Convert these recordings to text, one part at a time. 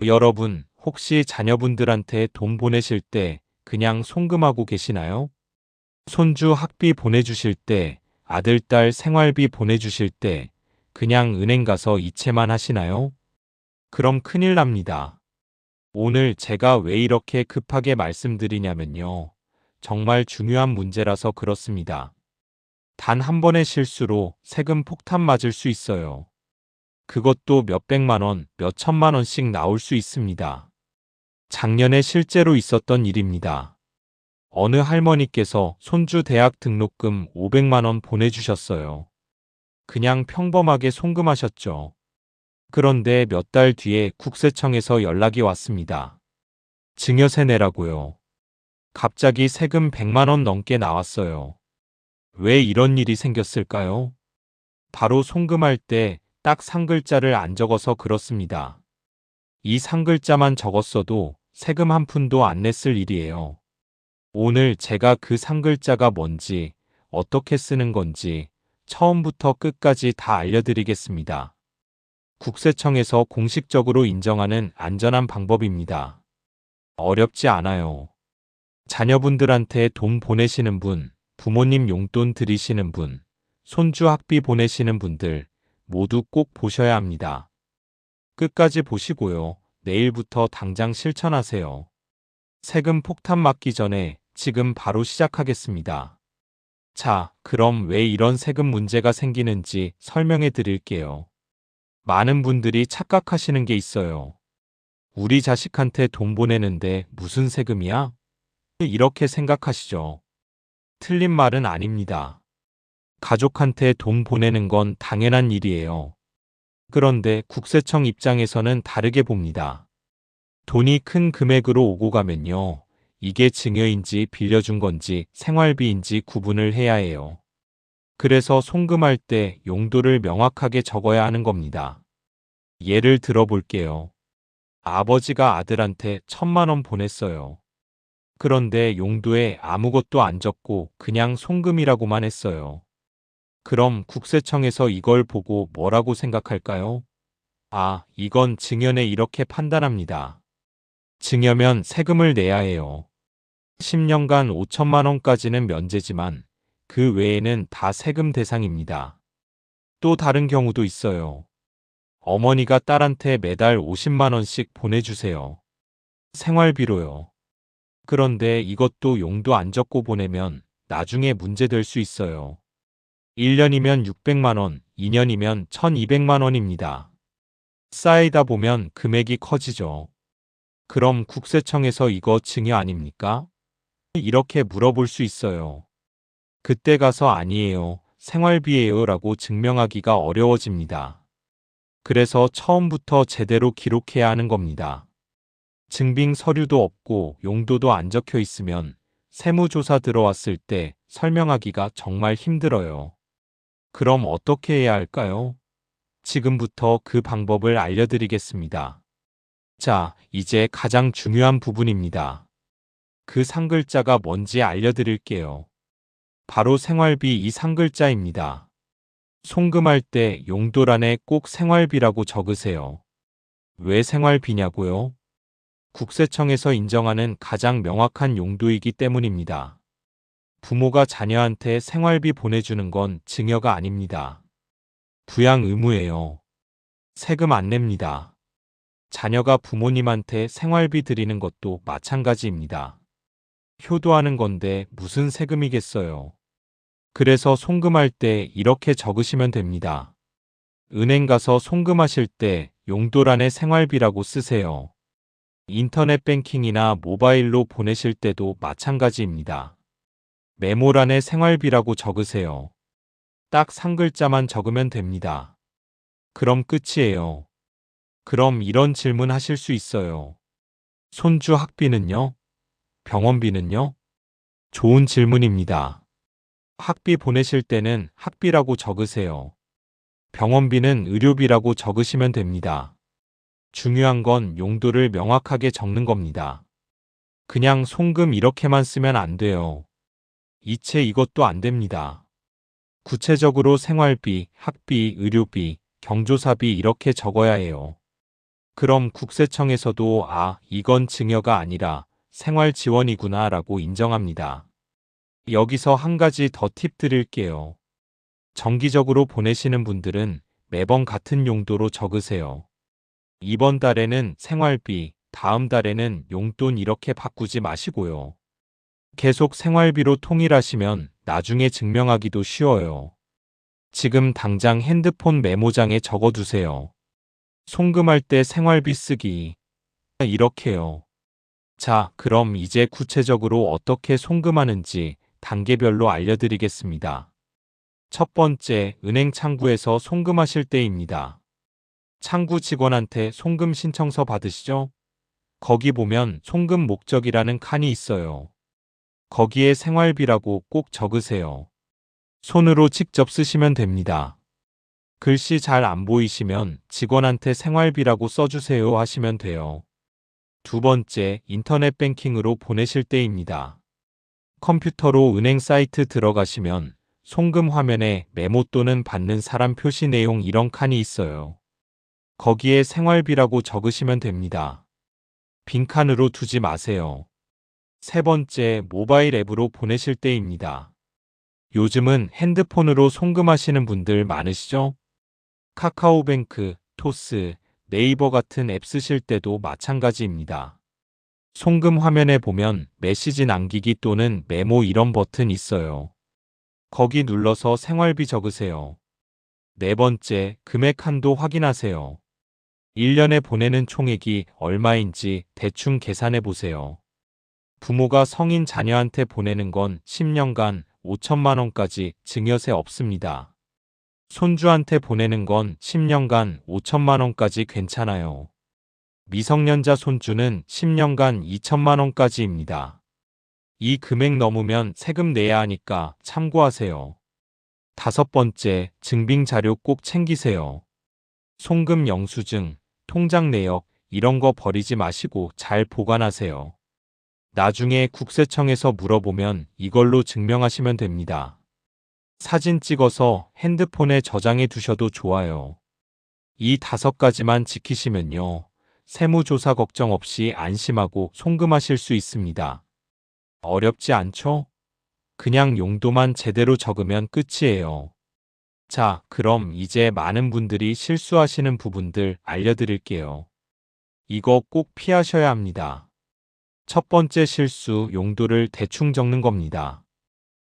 여러분, 혹시 자녀분들한테 돈 보내실 때 그냥 송금하고 계시나요? 손주 학비 보내주실 때, 아들, 딸 생활비 보내주실 때 그냥 은행 가서 이체만 하시나요? 그럼 큰일 납니다. 오늘 제가 왜 이렇게 급하게 말씀드리냐면요. 정말 중요한 문제라서 그렇습니다. 단 한 번의 실수로 세금 폭탄 맞을 수 있어요. 그것도 몇백만 원, 몇천만 원씩 나올 수 있습니다. 작년에 실제로 있었던 일입니다. 어느 할머니께서 손주 대학 등록금 500만 원 보내주셨어요. 그냥 평범하게 송금하셨죠. 그런데 몇 달 뒤에 국세청에서 연락이 왔습니다. 증여세 내라고요. 갑자기 세금 100만 원 넘게 나왔어요. 왜 이런 일이 생겼을까요? 바로 송금할 때 딱 3글자를 안 적어서 그렇습니다. 이 3글자만 적었어도 세금 한 푼도 안 냈을 일이에요. 오늘 제가 그 3글자가 뭔지, 어떻게 쓰는 건지 처음부터 끝까지 다 알려드리겠습니다. 국세청에서 공식적으로 인정하는 안전한 방법입니다. 어렵지 않아요. 자녀분들한테 돈 보내시는 분, 부모님 용돈 드리시는 분, 손주 학비 보내시는 분들 모두 꼭 보셔야 합니다. 끝까지 보시고요. 내일부터 당장 실천하세요. 세금 폭탄 맞기 전에 지금 바로 시작하겠습니다. 자, 그럼 왜 이런 세금 문제가 생기는지 설명해 드릴게요. 많은 분들이 착각하시는 게 있어요. 우리 자식한테 돈 보내는데 무슨 세금이야? 이렇게 생각하시죠. 틀린 말은 아닙니다. 가족한테 돈 보내는 건 당연한 일이에요. 그런데 국세청 입장에서는 다르게 봅니다. 돈이 큰 금액으로 오고 가면요. 이게 증여인지 빌려준 건지 생활비인지 구분을 해야 해요. 그래서 송금할 때 용도를 명확하게 적어야 하는 겁니다. 예를 들어 볼게요. 아버지가 아들한테 1,000만 원 보냈어요. 그런데 용도에 아무것도 안 적고 그냥 송금이라고만 했어요. 그럼 국세청에서 이걸 보고 뭐라고 생각할까요? 아, 이건 증여네 이렇게 판단합니다. 증여면 세금을 내야 해요. 10년간 5천만 원까지는 면제지만 그 외에는 다 세금 대상입니다. 또 다른 경우도 있어요. 어머니가 딸한테 매달 50만 원씩 보내주세요. 생활비로요. 그런데 이것도 용도 안 적고 보내면 나중에 문제될 수 있어요. 1년이면 600만 원, 2년이면 1,200만 원입니다. 쌓이다 보면 금액이 커지죠. 그럼 국세청에서 이거 증여 아닙니까? 이렇게 물어볼 수 있어요. 그때 가서 아니에요, 생활비예요 라고 증명하기가 어려워집니다. 그래서 처음부터 제대로 기록해야 하는 겁니다. 증빙 서류도 없고 용도도 안 적혀 있으면 세무조사 들어왔을 때 설명하기가 정말 힘들어요. 그럼 어떻게 해야 할까요? 지금부터 그 방법을 알려드리겠습니다. 자, 이제 가장 중요한 부분입니다. 그 3글자가 뭔지 알려드릴게요. 바로 생활비 이 3글자입니다. 송금할 때 용도란에 꼭 생활비라고 적으세요. 왜 생활비냐고요? 국세청에서 인정하는 가장 명확한 용도이기 때문입니다. 부모가 자녀한테 생활비 보내주는 건 증여가 아닙니다. 부양 의무예요. 세금 안 냅니다. 자녀가 부모님한테 생활비 드리는 것도 마찬가지입니다. 효도하는 건데 무슨 세금이겠어요. 그래서 송금할 때 이렇게 적으시면 됩니다. 은행 가서 송금하실 때 용도란에 생활비라고 쓰세요. 인터넷 뱅킹이나 모바일로 보내실 때도 마찬가지입니다. 메모란에 생활비라고 적으세요. 딱 3글자만 적으면 됩니다. 그럼 끝이에요. 그럼 이런 질문 하실 수 있어요. 손주 학비는요? 병원비는요? 좋은 질문입니다. 학비 보내실 때는 학비라고 적으세요. 병원비는 의료비라고 적으시면 됩니다. 중요한 건 용도를 명확하게 적는 겁니다. 그냥 송금 이렇게만 쓰면 안 돼요. 이체 이것도 안 됩니다. 구체적으로 생활비, 학비, 의료비, 경조사비 이렇게 적어야 해요. 그럼 국세청에서도 이건 증여가 아니라 생활지원이구나 라고 인정합니다. 여기서 한 가지 더 팁 드릴게요. 정기적으로 보내시는 분들은 매번 같은 용도로 적으세요. 이번 달에는 생활비, 다음 달에는 용돈 이렇게 바꾸지 마시고요. 계속 생활비로 통일하시면 나중에 증명하기도 쉬워요. 지금 당장 핸드폰 메모장에 적어두세요. 송금할 때 생활비 쓰기. 이렇게요. 자, 그럼 이제 구체적으로 어떻게 송금하는지 단계별로 알려드리겠습니다. 첫 번째, 은행 창구에서 송금하실 때입니다. 창구 직원한테 송금 신청서 받으시죠? 거기 보면 송금 목적이라는 칸이 있어요. 거기에 생활비라고 꼭 적으세요. 손으로 직접 쓰시면 됩니다. 글씨 잘 안 보이시면 직원한테 생활비라고 써주세요 하시면 돼요. 두 번째, 인터넷 뱅킹으로 보내실 때입니다. 컴퓨터로 은행 사이트 들어가시면 송금 화면에 메모 또는 받는 사람 표시 내용 이런 칸이 있어요. 거기에 생활비라고 적으시면 됩니다. 빈칸으로 두지 마세요. 세 번째, 모바일 앱으로 보내실 때입니다. 요즘은 핸드폰으로 송금하시는 분들 많으시죠? 카카오뱅크, 토스, 네이버 같은 앱 쓰실 때도 마찬가지입니다. 송금 화면에 보면 메시지 남기기 또는 메모 이런 버튼 있어요. 거기 눌러서 생활비 적으세요. 네 번째, 금액 한도 확인하세요. 1년에 보내는 총액이 얼마인지 대충 계산해 보세요. 부모가 성인 자녀한테 보내는 건 10년간 5천만 원까지 증여세 없습니다. 손주한테 보내는 건 10년간 5천만 원까지 괜찮아요. 미성년자 손주는 10년간 2천만 원까지입니다. 이 금액 넘으면 세금 내야 하니까 참고하세요. 다섯 번째, 증빙 자료 꼭 챙기세요. 송금 영수증, 통장 내역 이런 거 버리지 마시고 잘 보관하세요. 나중에 국세청에서 물어보면 이걸로 증명하시면 됩니다. 사진 찍어서 핸드폰에 저장해 두셔도 좋아요. 이 5가지만 지키시면요. 세무조사 걱정 없이 안심하고 송금하실 수 있습니다. 어렵지 않죠? 그냥 용도만 제대로 적으면 끝이에요. 자, 그럼 이제 많은 분들이 실수하시는 부분들 알려드릴게요. 이거 꼭 피하셔야 합니다. 첫 번째 실수, 용도를 대충 적는 겁니다.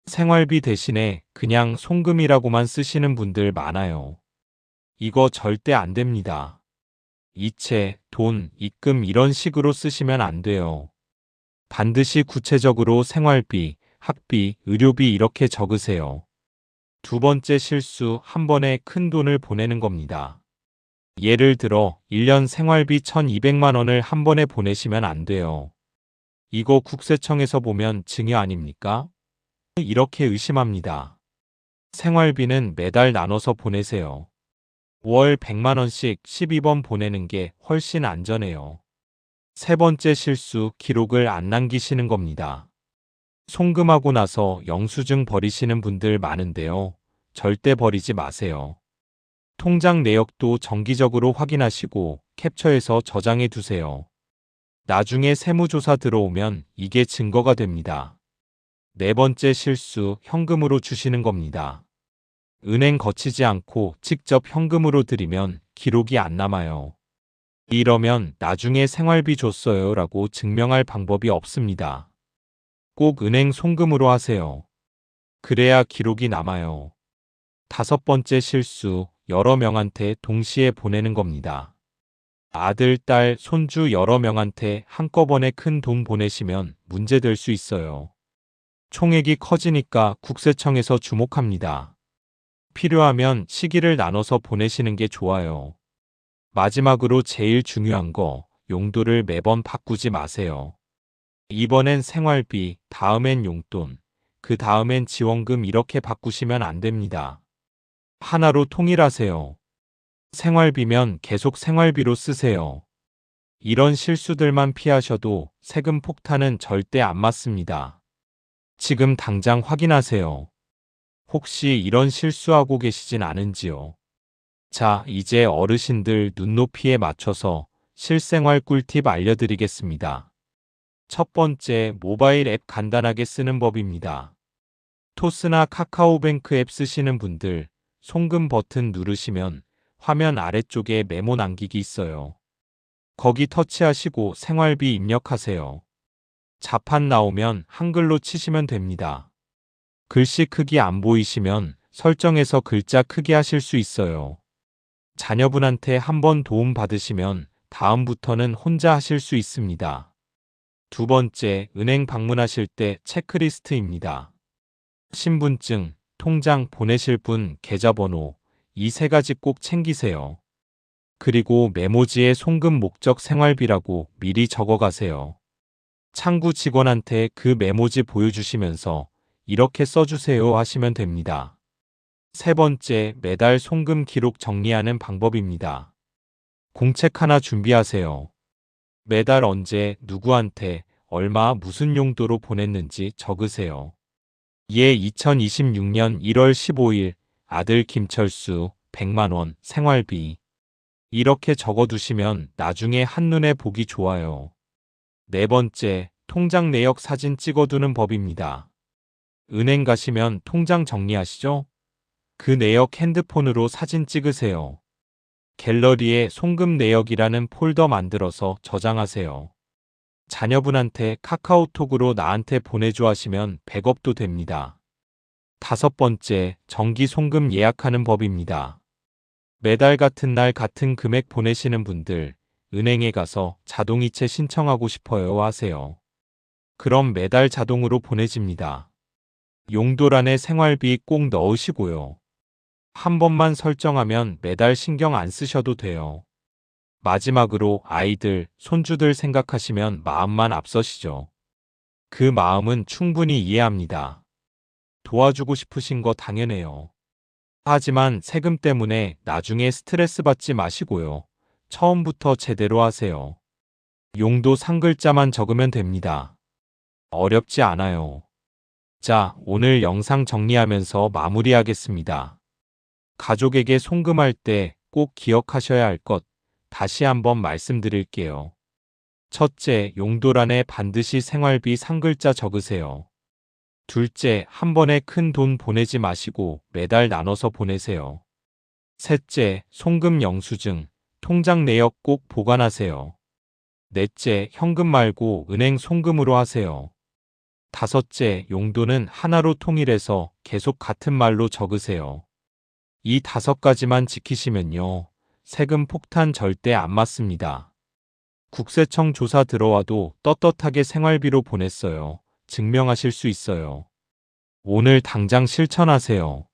생활비 대신에 그냥 송금이라고만 쓰시는 분들 많아요. 이거 절대 안 됩니다. 이체, 돈, 입금 이런 식으로 쓰시면 안 돼요. 반드시 구체적으로 생활비, 학비, 의료비 이렇게 적으세요. 두 번째 실수, 한 번에 큰 돈을 보내는 겁니다. 예를 들어 1년 생활비 1,200만 원을 한 번에 보내시면 안 돼요. 이거 국세청에서 보면 증여 아닙니까? 이렇게 의심합니다. 생활비는 매달 나눠서 보내세요. 월 100만 원씩 12번 보내는 게 훨씬 안전해요. 세 번째 실수, 기록을 안 남기시는 겁니다. 송금하고 나서 영수증 버리시는 분들 많은데요. 절대 버리지 마세요. 통장 내역도 정기적으로 확인하시고 캡처해서 저장해 두세요. 나중에 세무조사 들어오면 이게 증거가 됩니다. 네 번째 실수, 현금으로 주시는 겁니다. 은행 거치지 않고 직접 현금으로 드리면 기록이 안 남아요. 이러면 나중에 생활비 줬어요 라고 증명할 방법이 없습니다. 꼭 은행 송금으로 하세요. 그래야 기록이 남아요. 다섯 번째 실수, 여러 명한테 동시에 보내는 겁니다. 아들, 딸, 손주 여러 명한테 한꺼번에 큰 돈 보내시면 문제될 수 있어요. 총액이 커지니까 국세청에서 주목합니다. 필요하면 시기를 나눠서 보내시는 게 좋아요. 마지막으로 제일 중요한 거, 용도를 매번 바꾸지 마세요. 이번엔 생활비, 다음엔 용돈, 그 다음엔 지원금 이렇게 바꾸시면 안 됩니다. 하나로 통일하세요. 생활비면 계속 생활비로 쓰세요. 이런 실수들만 피하셔도 세금 폭탄은 절대 안 맞습니다. 지금 당장 확인하세요. 혹시 이런 실수하고 계시진 않은지요? 자, 이제 어르신들 눈높이에 맞춰서 실생활 꿀팁 알려드리겠습니다. 첫 번째, 모바일 앱 간단하게 쓰는 법입니다. 토스나 카카오뱅크 앱 쓰시는 분들, 송금 버튼 누르시면 화면 아래쪽에 메모 남기기 있어요. 거기 터치하시고 생활비 입력하세요. 자판 나오면 한글로 치시면 됩니다. 글씨 크기 안 보이시면 설정해서 글자 크게 하실 수 있어요. 자녀분한테 한번 도움 받으시면 다음부터는 혼자 하실 수 있습니다. 두 번째, 은행 방문하실 때 체크리스트입니다. 신분증, 통장 보내실 분 계좌번호, 이 세 가지 꼭 챙기세요. 그리고 메모지에 송금 목적 생활비라고 미리 적어가세요. 창구 직원한테 그 메모지 보여주시면서 이렇게 써주세요 하시면 됩니다. 세 번째, 매달 송금 기록 정리하는 방법입니다. 공책 하나 준비하세요. 매달 언제, 누구한테, 얼마, 무슨 용도로 보냈는지 적으세요. 예, 2026년 1월 15일 아들 김철수 100만원 생활비. 이렇게 적어두시면 나중에 한눈에 보기 좋아요. 네 번째, 통장 내역 사진 찍어두는 법입니다. 은행 가시면 통장 정리하시죠? 그 내역 핸드폰으로 사진 찍으세요. 갤러리에 송금 내역이라는 폴더 만들어서 저장하세요. 자녀분한테 카카오톡으로 나한테 보내줘 하시면 백업도 됩니다. 다섯 번째, 정기 송금 예약하는 법입니다. 매달 같은 날 같은 금액 보내시는 분들, 은행에 가서 자동이체 신청하고 싶어요 하세요. 그럼 매달 자동으로 보내집니다. 용도란에 생활비 꼭 넣으시고요. 한 번만 설정하면 매달 신경 안 쓰셔도 돼요. 마지막으로 아이들, 손주들 생각하시면 마음만 앞서시죠. 그 마음은 충분히 이해합니다. 도와주고 싶으신 거 당연해요. 하지만 세금 때문에 나중에 스트레스 받지 마시고요. 처음부터 제대로 하세요. 용도 3글자만 적으면 됩니다. 어렵지 않아요. 자, 오늘 영상 정리하면서 마무리하겠습니다. 가족에게 송금할 때 꼭 기억하셔야 할 것, 다시 한번 말씀드릴게요. 첫째, 용도란에 반드시 생활비 3글자 적으세요. 둘째, 한 번에 큰 돈 보내지 마시고 매달 나눠서 보내세요. 셋째, 송금 영수증, 통장 내역 꼭 보관하세요. 넷째, 현금 말고 은행 송금으로 하세요. 다섯째, 용도는 하나로 통일해서 계속 같은 말로 적으세요. 이 5가지만 지키시면요. 세금 폭탄 절대 안 맞습니다. 국세청 조사 들어와도 떳떳하게 생활비로 보냈어요. 증명하실 수 있어요. 오늘 당장 실천하세요.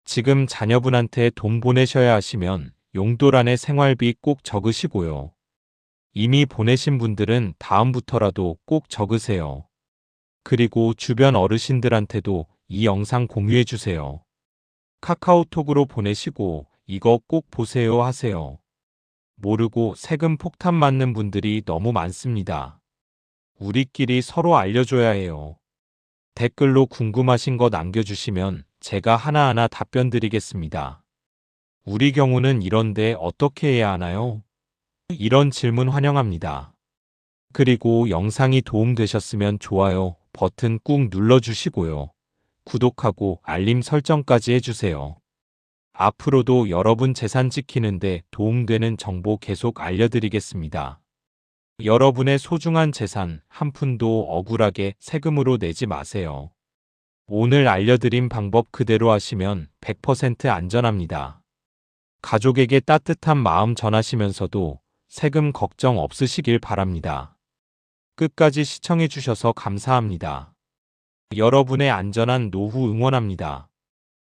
지금 자녀분한테 돈 보내셔야 하시면 용도란에 생활비 꼭 적으시고요. 이미 보내신 분들은 다음부터라도 꼭 적으세요. 그리고 주변 어르신들한테도 이 영상 공유해 주세요. 카카오톡으로 보내시고 이거 꼭 보세요 하세요. 모르고 세금 폭탄 맞는 분들이 너무 많습니다. 우리끼리 서로 알려줘야 해요. 댓글로 궁금하신 거 남겨주시면 제가 하나하나 답변 드리겠습니다. 우리 경우는 이런데 어떻게 해야 하나요? 이런 질문 환영합니다. 그리고 영상이 도움되셨으면 좋아요 버튼 꾹 눌러주시고요. 구독하고 알림 설정까지 해주세요. 앞으로도 여러분 재산 지키는데 도움되는 정보 계속 알려드리겠습니다. 여러분의 소중한 재산 한 푼도 억울하게 세금으로 내지 마세요. 오늘 알려드린 방법 그대로 하시면 100% 안전합니다. 가족에게 따뜻한 마음 전하시면서도 세금 걱정 없으시길 바랍니다. 끝까지 시청해 주셔서 감사합니다. 여러분의 안전한 노후 응원합니다.